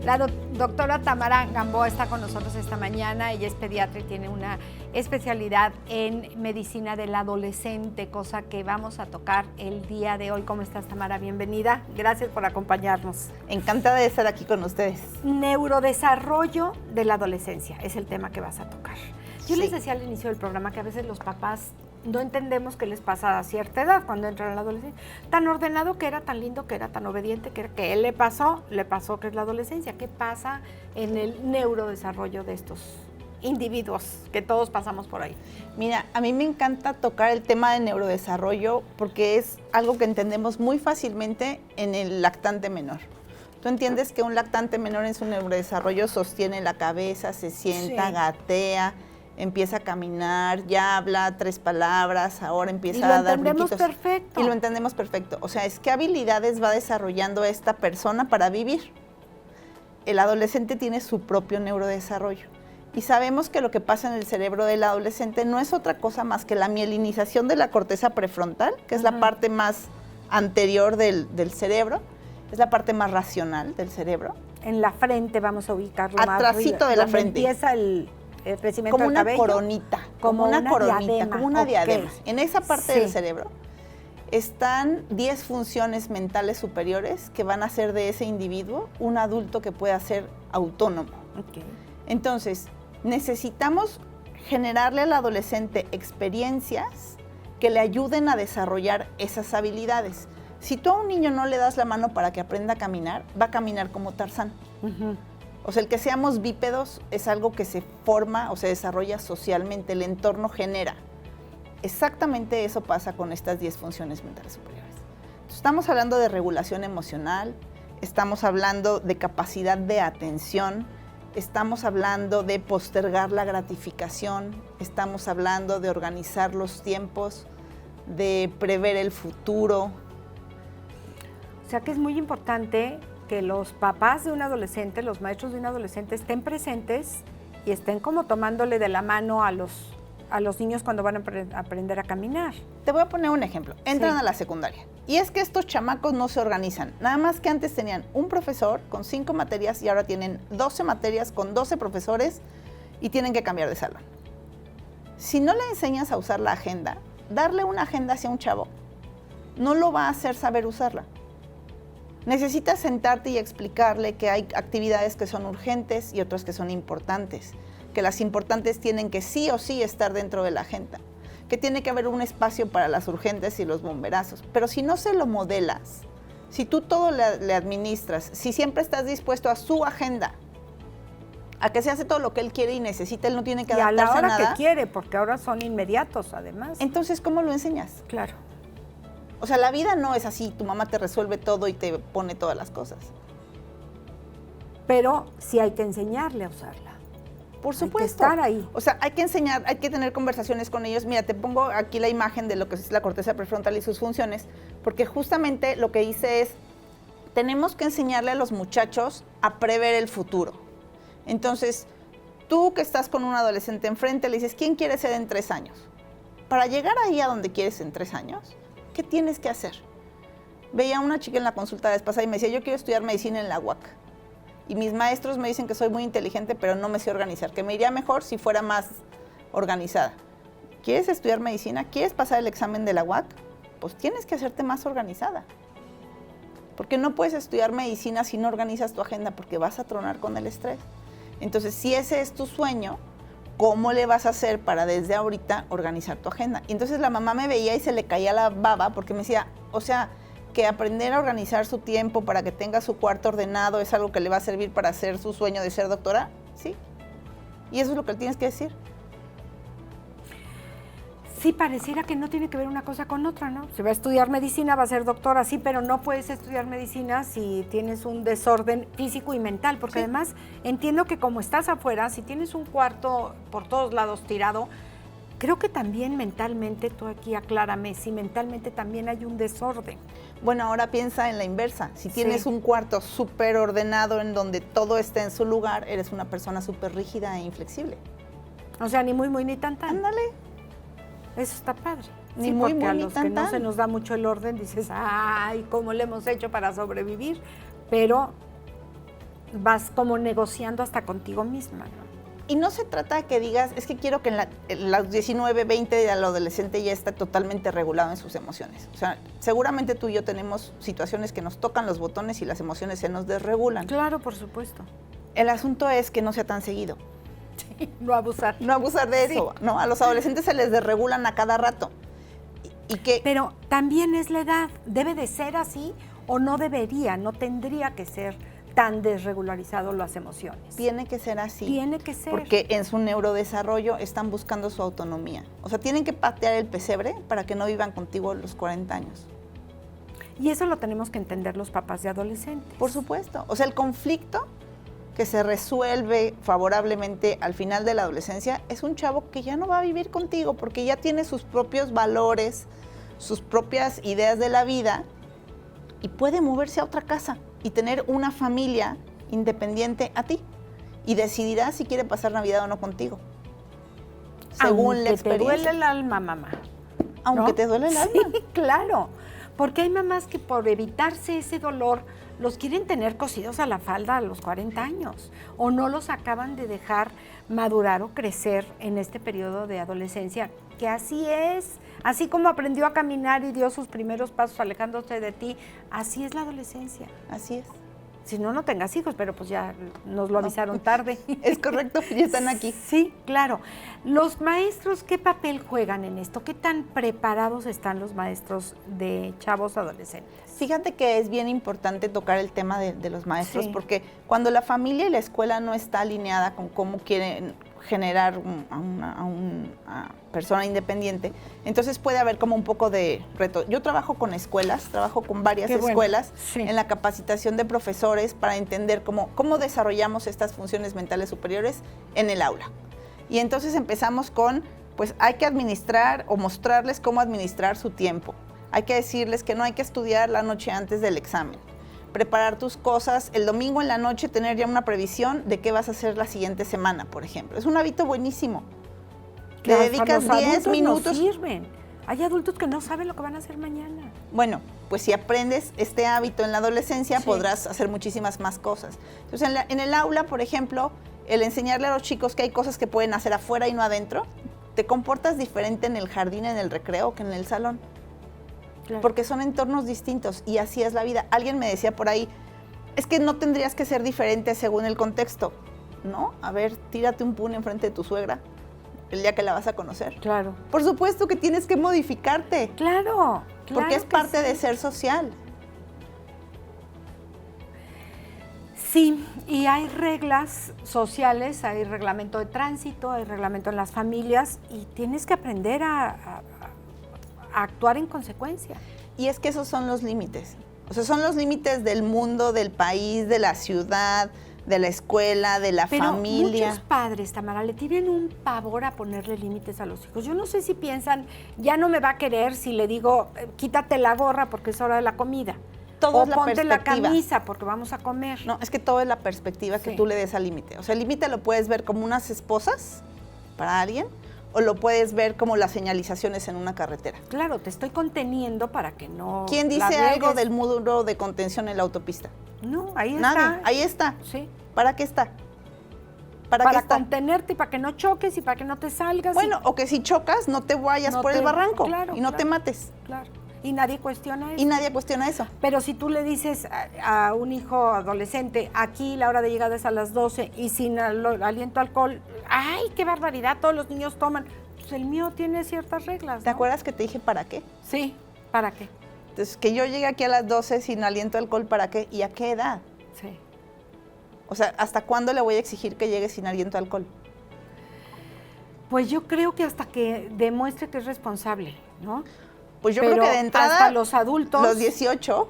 La doctora Tamara Gamboa está con nosotros esta mañana. Ella es pediatra y tiene una especialidad en medicina del adolescente, cosa que vamos a tocar el día de hoy. ¿Cómo estás, Tamara? Bienvenida. Gracias por acompañarnos. Encantada de estar aquí con ustedes. Neurodesarrollo de la adolescencia es el tema que vas a tocar. Yo les Sí. decía al inicio del programa que a veces los papás no entendemos qué les pasa a cierta edad cuando entran a la adolescencia. Tan ordenado que era, tan lindo que era, tan obediente que era, que él le pasó que es la adolescencia. ¿Qué pasa en el neurodesarrollo de estos individuos que todos pasamos por ahí? Mira, a mí me encanta tocar el tema de neurodesarrollo porque es algo que entendemos muy fácilmente en el lactante menor. Tú entiendes que un lactante menor en su neurodesarrollo sostiene la cabeza, se sienta, Sí. gatea, empieza a caminar, ya habla 3 palabras, ahora empieza a dar brinquitos. Y lo entendemos perfecto. Y lo entendemos perfecto. O sea, es qué habilidades va desarrollando esta persona para vivir. El adolescente tiene su propio neurodesarrollo. Y sabemos que lo que pasa en el cerebro del adolescente no es otra cosa más que la mielinización de la corteza prefrontal, que es la parte más anterior del cerebro, es la parte más racional del cerebro. En la frente vamos a ubicarlo Atrasito más arriba, de la donde frente. empieza el crecimiento Como del una cabello. coronita, Como una diadema, como una ok. diadema. En esa parte Sí. del cerebro están 10 funciones mentales superiores que van a hacer de ese individuo un adulto que pueda ser autónomo. Ok. Entonces, necesitamos generarle al adolescente experiencias que le ayuden a desarrollar esas habilidades. Si tú a un niño no le das la mano para que aprenda a caminar, va a caminar como Tarzán. Ujú. O sea, el que seamos bípedos es algo que se forma o se desarrolla socialmente, el entorno genera. Exactamente eso pasa con estas 10 funciones mentales superiores. Entonces, estamos hablando de regulación emocional, estamos hablando de capacidad de atención, estamos hablando de postergar la gratificación, estamos hablando de organizar los tiempos, de prever el futuro. O sea que es muy importante que los papás de un adolescente, los maestros de un adolescente estén presentes y estén como tomándole de la mano a los niños cuando van a aprender a caminar. Te voy a poner un ejemplo. Entran Sí. a la secundaria. Y es que estos chamacos no se organizan. Nada más que antes tenían un profesor con 5 materias y ahora tienen 12 materias con 12 profesores y tienen que cambiar de salón. Si no le enseñas a usar la agenda, darle una agenda hacia un chavo no lo va a hacer saber usarla. Necesitas sentarte y explicarle que hay actividades que son urgentes y otras que son importantes, que las importantes tienen que sí o sí estar dentro de la agenda, que tiene que haber un espacio para las urgentes y los bomberazos. Pero si no se lo modelas, si tú todo le administras, si siempre estás dispuesto a su agenda, a que se hace todo lo que él quiere y necesita, él no tiene que Y a adaptarse la hora nada, que quiere, porque ahora son inmediatos además. entonces, ¿cómo lo enseñas? Claro. O sea, la vida no es así, tu mamá te resuelve todo y te pone todas las cosas. Pero sí hay que enseñarle a usarla. Por Hay que supuesto. estar ahí. O sea, hay que enseñar, hay que tener conversaciones con ellos. Mira, te pongo aquí la imagen de lo que es la corteza prefrontal y sus funciones, porque justamente lo que hice es, tenemos que enseñarle a los muchachos a prever el futuro. Entonces, tú que estás con un adolescente enfrente, le dices, ¿quién quieres ser en 3 años? Para llegar ahí a donde quieres en 3 años, ¿qué tienes que hacer? Veía a una chica en la consulta la vez pasada y me decía, yo quiero estudiar medicina en la UAC. Y mis maestros me dicen que soy muy inteligente, pero no me sé organizar, que me iría mejor si fuera más organizada. ¿Quieres estudiar medicina? ¿Quieres pasar el examen de la UAC? Pues tienes que hacerte más organizada. Porque no puedes estudiar medicina si no organizas tu agenda, porque vas a tronar con el estrés. Entonces, si ese es tu sueño, ¿cómo le vas a hacer para desde ahorita organizar tu agenda? Y entonces la mamá me veía y se le caía la baba porque me decía, o sea, que aprender a organizar su tiempo para que tenga su cuarto ordenado es algo que le va a servir para hacer su sueño de ser doctora, ¿sí? Y eso es lo que le tienes que decir. Sí, pareciera que no tiene que ver una cosa con otra, ¿no? Si va a estudiar medicina, va a ser doctora, sí, pero no puedes estudiar medicina si tienes un desorden físico y mental, porque Sí. además entiendo que como estás afuera, si tienes un cuarto por todos lados tirado, creo que también mentalmente, tú aquí aclárame, si mentalmente también hay un desorden. Bueno, ahora piensa en la inversa. Si tienes Sí. un cuarto súper ordenado en donde todo está en su lugar, eres una persona súper rígida e inflexible. O sea, ni muy, muy, ni tan, tan. Ándale. Eso está padre. Ni Sí, muy, porque muy, a ni los tan, que no tan. se nos da mucho el orden, dices, ay, ¿cómo le hemos hecho para sobrevivir? Pero vas como negociando hasta contigo misma, ¿no? Y no se trata de que digas, es que quiero que en los 19, 20 el adolescente ya está totalmente regulado en sus emociones. O sea, seguramente tú y yo tenemos situaciones que nos tocan los botones y las emociones se nos desregulan. Claro, por supuesto. El asunto es que no sea tan seguido. Sí, no abusar. No abusar de eso, ¿no? A los adolescentes se les desregulan a cada rato. Y que Pero también es la edad. ¿Debe de ser así o no debería, no tendría que ser tan desregularizado las emociones? tiene que ser así. Tiene que ser. Porque en su neurodesarrollo están buscando su autonomía. O sea, tienen que patear el pesebre para que no vivan contigo los 40 años. Y eso lo tenemos que entender los papás de adolescentes. Por supuesto. O sea, el conflicto que se resuelve favorablemente al final de la adolescencia es un chavo que ya no va a vivir contigo porque ya tiene sus propios valores, sus propias ideas de la vida y puede moverse a otra casa y tener una familia independiente a ti y decidirá si quiere pasar Navidad o no contigo. Según Aunque la experiencia. te duele el alma, mamá. Aunque ¿no? te duele el alma. Sí, claro. Porque hay mamás que por evitarse ese dolor los quieren tener cosidos a la falda a los 40 años o no los acaban de dejar madurar o crecer en este periodo de adolescencia, que así es. Así como aprendió a caminar y dio sus primeros pasos alejándose de ti, así es la adolescencia. Así es. Si no, no tengas hijos, pero pues ya nos lo avisaron tarde. Es correcto, ya están aquí. Sí, claro. Los maestros, ¿qué papel juegan en esto? ¿Qué tan preparados están los maestros de chavos adolescentes? Fíjate que es bien importante tocar el tema de los maestros, Sí. porque cuando la familia y la escuela no está alineada con cómo quieren generar a una persona independiente, entonces puede haber como un poco de reto. Yo trabajo con escuelas, trabajo con varias Qué bueno. escuelas Sí. en la capacitación de profesores para entender cómo desarrollamos estas funciones mentales superiores en el aula. Y entonces empezamos con, pues hay que administrar o mostrarles cómo administrar su tiempo. Hay que decirles que no hay que estudiar la noche antes del examen. Preparar tus cosas, el domingo en la noche tener ya una previsión de qué vas a hacer la siguiente semana, por ejemplo. Es un hábito buenísimo. Le Hasta dedicas los 10 adultos minutos. no sirven. Hay adultos que no saben lo que van a hacer mañana. Bueno, pues si aprendes este hábito en la adolescencia, Sí. podrás hacer muchísimas más cosas. Entonces, en el aula, por ejemplo, el enseñarle a los chicos que hay cosas que pueden hacer afuera y no adentro, te comportas diferente en el jardín, en el recreo, que en el salón. Claro. Porque son entornos distintos y así es la vida. Alguien me decía por ahí, es que no tendrías que ser diferente según el contexto. ¿No? A ver, tírate un pun enfrente de tu suegra el día que la vas a conocer. Claro. Por supuesto que tienes que modificarte, Claro. porque es que parte sí. de ser social. Sí, y hay reglas sociales, hay reglamento de tránsito, hay reglamento en las familias y tienes que aprender a actuar en consecuencia. Y es que esos son los límites. O sea, son los límites del mundo, del país, de la ciudad, de la escuela, de la Pero familia. muchos padres, Tamara, le tienen un pavor a ponerle límites a los hijos. Yo no sé si piensan, ya no me va a querer si le digo, quítate la gorra porque es hora de la comida. Todo o es la ponte la perspectiva. camisa porque vamos a comer. No, es que todo es la perspectiva que Sí. tú le des al límite. O sea, el límite lo puedes ver como unas esposas para alguien o lo puedes ver como las señalizaciones en una carretera. Claro, te estoy conteniendo para que no ¿Quién la dice algo riegues. del muro de contención en la autopista? No, ahí Nadie. está. Ahí está. Sí. ¿Para qué está? ¿Para qué Para está? contenerte y para que no choques y para que no te salgas. Bueno, o que si chocas no te vayas No por el te- barranco claro, y no te claro. mates. Claro. Y nadie cuestiona eso. Y nadie cuestiona eso. Pero si tú le dices a un hijo adolescente, aquí la hora de llegada es a las 12 y sin aliento a alcohol, ¡ay, qué barbaridad! Todos los niños toman. Pues el mío tiene ciertas reglas, ¿Te ¿no? acuerdas que te dije para qué? Sí, ¿para qué? Entonces, que yo llegue aquí a las 12 sin aliento a alcohol, ¿para qué? ¿Y a qué edad? Sí. O sea, ¿hasta cuándo le voy a exigir que llegue sin aliento a alcohol? Pues yo creo que hasta que demuestre que es responsable, ¿no? Pues yo Pero creo que de entrada, hasta los adultos, los 18,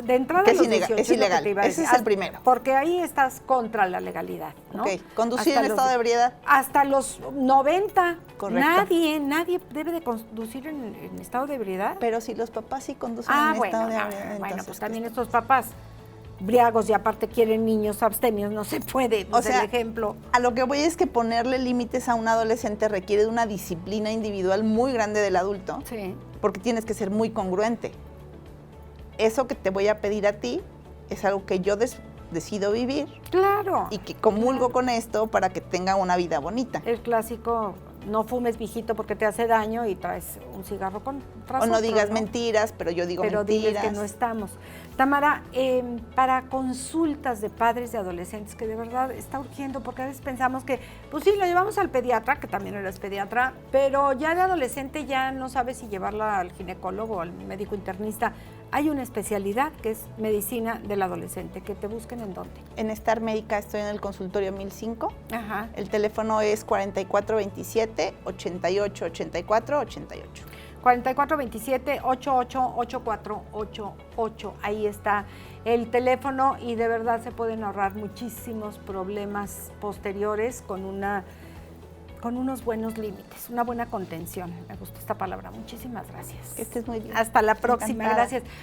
de entrada que es los ilegal, 18 es lo que ilegal. te iba a Ese decir. es el primero. Porque ahí estás contra la legalidad, ¿no? ok, conducir Hasta en estado de ebriedad. Hasta los 90. Correcto. Nadie debe de conducir en estado de ebriedad. Pero si los papás sí conducen Ah, en bueno, estado de no, ebriedad, bueno, entonces, pues ¿qué también está? estos papás briagos y aparte quieren niños abstemios, no se puede, O pues sea, el ejemplo. A lo que voy es que ponerle límites a un adolescente requiere de una disciplina individual muy grande del adulto, Sí. porque tienes que ser muy congruente. Eso que te voy a pedir a ti es algo que yo decido vivir Claro. y que comulgo con esto para que tenga una vida bonita. El clásico, no fumes, viejito, porque te hace daño y traes un cigarro tras O no otro, digas mentiras, pero yo digo pero diles mentiras. que no estamos. Tamara, para consultas de padres de adolescentes, que de verdad está urgiendo, porque a veces pensamos que, pues sí, lo llevamos al pediatra, que también eres pediatra, pero ya de adolescente ya no sabes si llevarla al ginecólogo o al médico internista. Hay una especialidad que es medicina del adolescente, que te busquen en dónde. En Star Médica estoy en el consultorio 1005. Ajá. El teléfono es 4427-8884-88. 4427-888488. Ahí está el teléfono y de verdad se pueden ahorrar muchísimos problemas posteriores con unos buenos límites, una buena contención. Me gustó esta palabra. Muchísimas gracias. Que estés muy bien. Hasta la próxima. Encantada. Gracias.